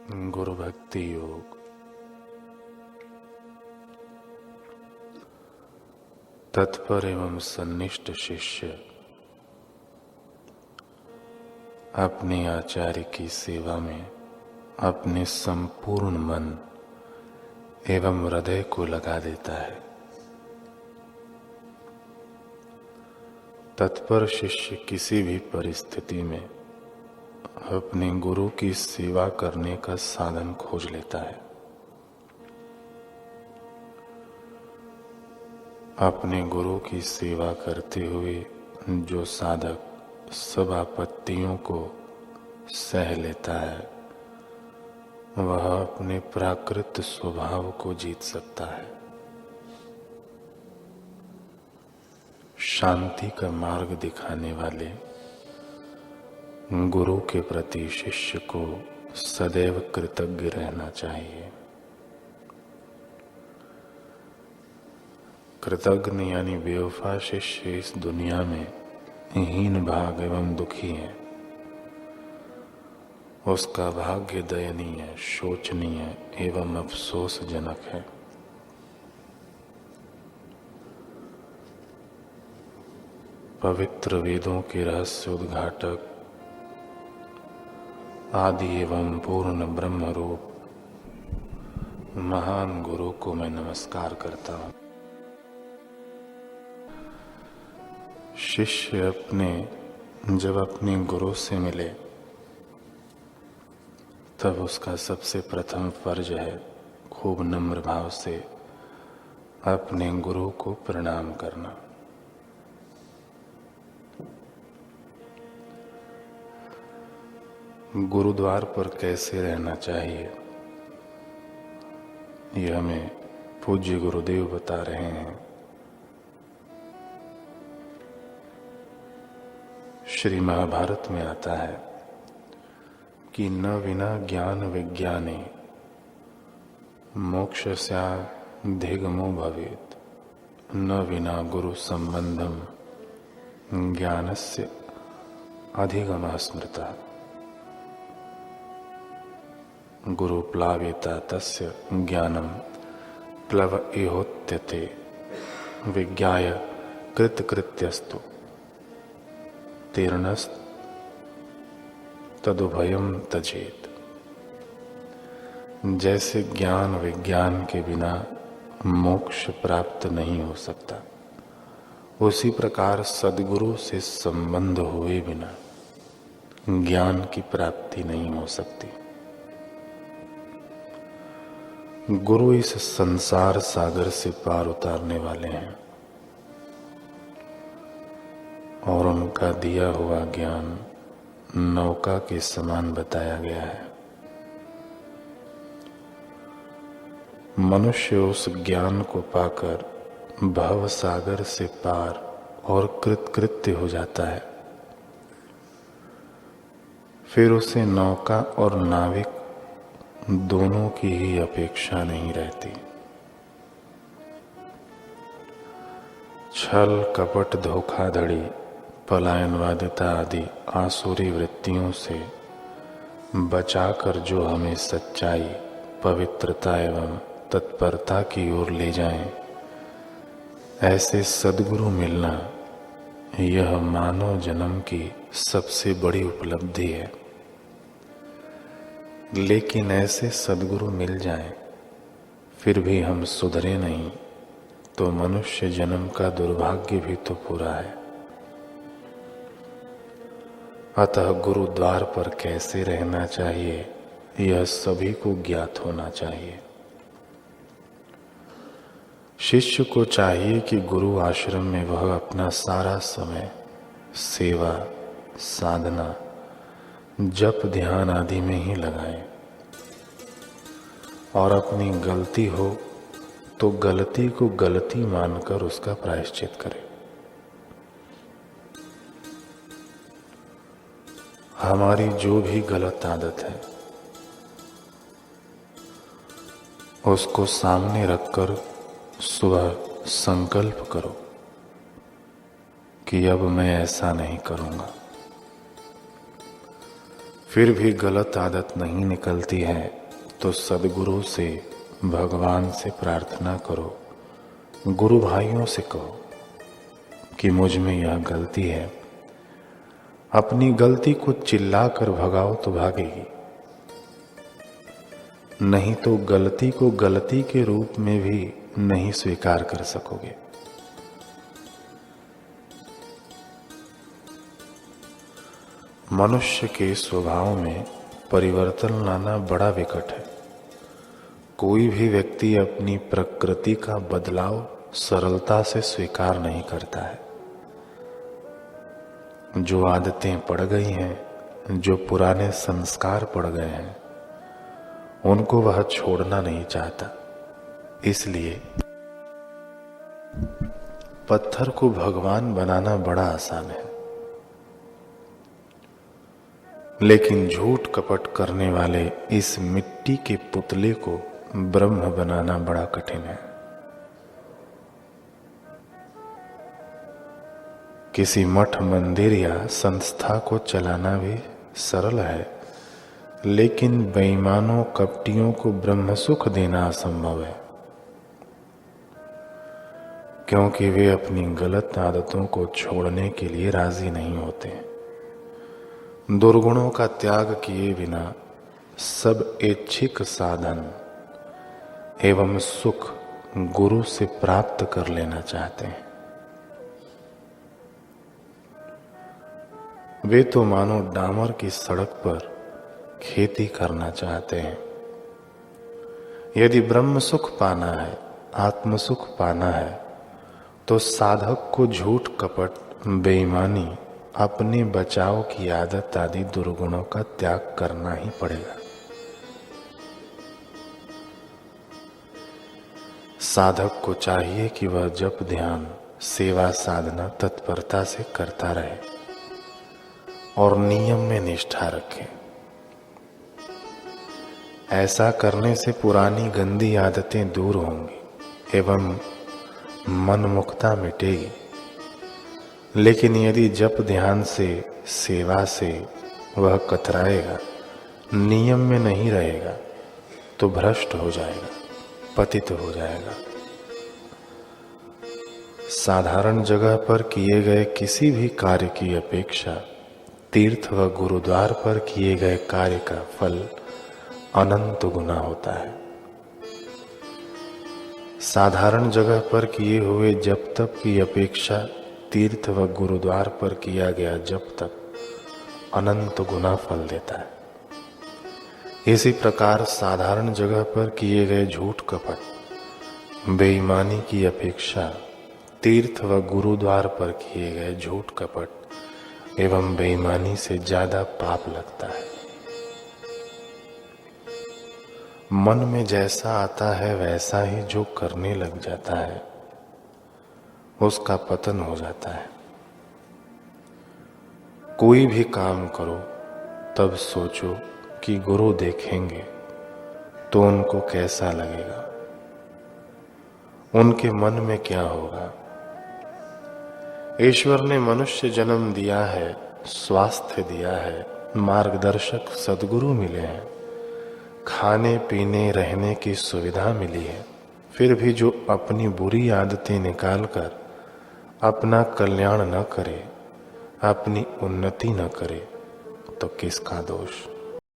गुरु भक्ति योग। तत्पर एवं सन्निष्ठ शिष्य अपने आचार्य की सेवा में अपने संपूर्ण मन एवं हृदय को लगा देता है। तत्पर शिष्य किसी भी परिस्थिति में अपने गुरु की सेवा करने का साधन खोज लेता है। अपने गुरु की सेवा करते हुए जो साधक सब आपत्तियों को सह लेता है, वह अपने प्राकृत स्वभाव को जीत सकता है। शांति का मार्ग दिखाने वाले गुरु के प्रति शिष्य को सदैव कृतज्ञ रहना चाहिए। कृतज्ञ यानी बेवफा शिष्य इस दुनिया में हीन भाग एवं दुखी है। उसका भाग्य दयनीय, शोचनीय एवं अफसोसजनक है। पवित्र वेदों के रहस्य उद्घाटक आदि एवं पूर्ण ब्रह्म रूप महान गुरु को मैं नमस्कार करता हूँ। शिष्य जब अपने गुरु से मिले तब उसका सबसे प्रथम फर्ज है खूब नम्र भाव से अपने गुरु को प्रणाम करना। गुरुद्वार पर कैसे रहना चाहिए, ये हमें पूज्य गुरुदेव बता रहे हैं। श्री महाभारत में आता है कि न विना ज्ञान विज्ञाने मोक्षस्याधिगमो भवेत्, न विना गुरु संबंधम ज्ञानस्य अधिगमः स्मृतः। गुरु प्लावेता तस्य ज्ञानम प्लव इहोत्यते विज्ञाय कृतकृत्यस्तु तीर्णस्त तदुभयम तजेत। जैसे ज्ञान विज्ञान के बिना मोक्ष प्राप्त नहीं हो सकता, उसी प्रकार सद्गुरु से संबंध हुए बिना ज्ञान की प्राप्ति नहीं हो सकती। गुरु इस संसार सागर से पार उतारने वाले हैं और उनका दिया हुआ ज्ञान नौका के समान बताया गया है। मनुष्य उस ज्ञान को पाकर भव सागर से पार और कृतकृत्य हो जाता है। फिर उसे नौका और नाविक दोनों की ही अपेक्षा नहीं रहती। छल कपट धोखाधड़ी पलायनवादिता आदि आसुरी वृत्तियों से बचाकर जो हमें सच्चाई, पवित्रता एवं तत्परता की ओर ले जाएं, ऐसे सद्गुरु मिलना यह मानव जन्म की सबसे बड़ी उपलब्धि है। लेकिन ऐसे सद्गुरु मिल जाएं, फिर भी हम सुधरे नहीं तो मनुष्य जन्म का दुर्भाग्य भी तो पूरा है। अतः गुरुद्वार पर कैसे रहना चाहिए, यह सभी को ज्ञात होना चाहिए। शिष्य को चाहिए कि गुरु आश्रम में वह अपना सारा समय सेवा, साधना, जप, ध्यान आदि में ही लगाएं और अपनी गलती हो तो गलती को गलती मानकर उसका प्रायश्चित करें। हमारी जो भी गलत आदत है उसको सामने रखकर सुबह संकल्प करो कि अब मैं ऐसा नहीं करूंगा। फिर भी गलत आदत नहीं निकलती है तो सद्गुरु से, भगवान से प्रार्थना करो, गुरु भाइयों से कहो कि मुझ में यह गलती है। अपनी गलती को चिल्लाकर भगाओ तो भागेगी, नहीं तो गलती को गलती के रूप में भी नहीं स्वीकार कर सकोगे। मनुष्य के स्वभाव में परिवर्तन लाना बड़ा विकट है। कोई भी व्यक्ति अपनी प्रकृति का बदलाव सरलता से स्वीकार नहीं करता है। जो आदतें पड़ गई हैं, जो पुराने संस्कार पड़ गए हैं, उनको वह छोड़ना नहीं चाहता। इसलिए पत्थर को भगवान बनाना बड़ा आसान है, लेकिन झूठ कपट करने वाले इस मिट्टी के पुतले को ब्रह्म बनाना बड़ा कठिन है। किसी मठ, मंदिर या संस्था को चलाना भी सरल है, लेकिन बेईमानों, कपटियों को ब्रह्म सुख देना असंभव है, क्योंकि वे अपनी गलत आदतों को छोड़ने के लिए राजी नहीं होते। दुर्गुणों का त्याग किए बिना सब ऐच्छिक साधन एवं सुख गुरु से प्राप्त कर लेना चाहते हैं। वे तो मानो डामर की सड़क पर खेती करना चाहते हैं। यदि ब्रह्म सुख पाना है, आत्म सुख पाना है, तो साधक को झूठ, कपट, बेईमानी, अपने बचाव की आदत आदि दुर्गुणों का त्याग करना ही पड़ेगा। साधक को चाहिए कि वह जप, ध्यान, सेवा, साधना तत्परता से करता रहे और नियम में निष्ठा रखे। ऐसा करने से पुरानी गंदी आदतें दूर होंगी एवं मनमुखता मिटेगी। लेकिन यदि जप, ध्यान से, सेवा से वह कतराएगा, नियम में नहीं रहेगा, तो भ्रष्ट हो जाएगा, पतित हो जाएगा। साधारण जगह पर किए गए किसी भी कार्य की अपेक्षा तीर्थ व गुरुद्वार पर किए गए कार्य का फल अनंत गुना होता है। साधारण जगह पर किए हुए जप तप की अपेक्षा तीर्थ व गुरुद्वार पर किया गया जप तप अनंत गुना फल देता है। इसी प्रकार साधारण जगह पर किए गए झूठ, कपट, बेईमानी की अपेक्षा तीर्थ व गुरुद्वार पर किए गए झूठ, कपट एवं बेईमानी से ज्यादा पाप लगता है। मन में जैसा आता है वैसा ही जो करने लग जाता है, उसका पतन हो जाता है। कोई भी काम करो तब सोचो कि गुरु देखेंगे तो उनको कैसा लगेगा, उनके मन में क्या होगा। ईश्वर ने मनुष्य जन्म दिया है, स्वास्थ्य दिया है, मार्गदर्शक सद्गुरु मिले हैं, खाने पीने रहने की सुविधा मिली है। फिर भी जो अपनी बुरी आदतें निकालकर अपना कल्याण न करे, अपनी उन्नति न करे, तो किसका दोष।